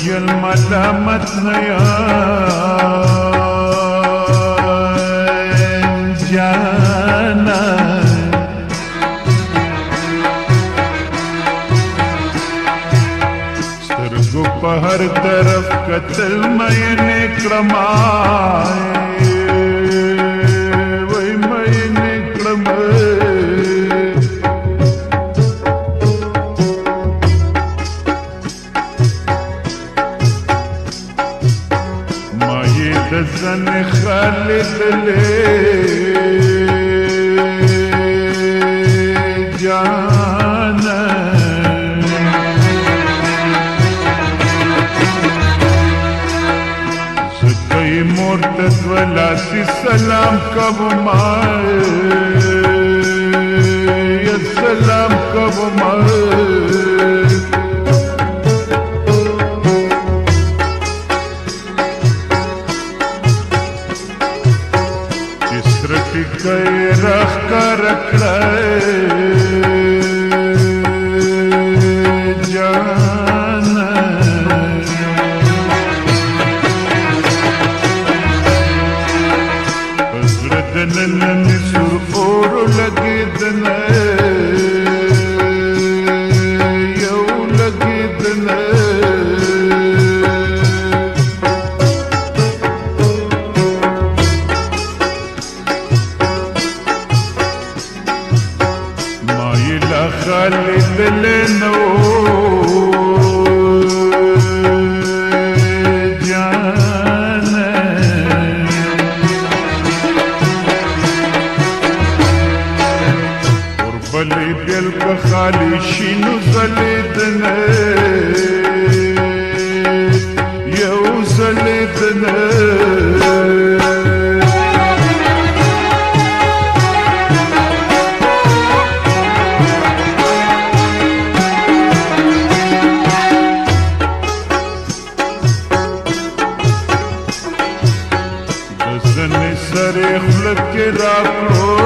ویل ملامت نه یم جانا سترګو په هر طرف کتل مینې کړم وای مینې کړم د زن خالد لے جانا سکئی مرتد ولاسی سلام کب مائے سلام کب مائے کئی رخ کر جانا حضرت ننی سر اور لگی دنے یو لگی دنے خالد لنو جانا قربلی بیل که خالی شینو زلیدنه یو زلیدنه سر خلق کے راکلو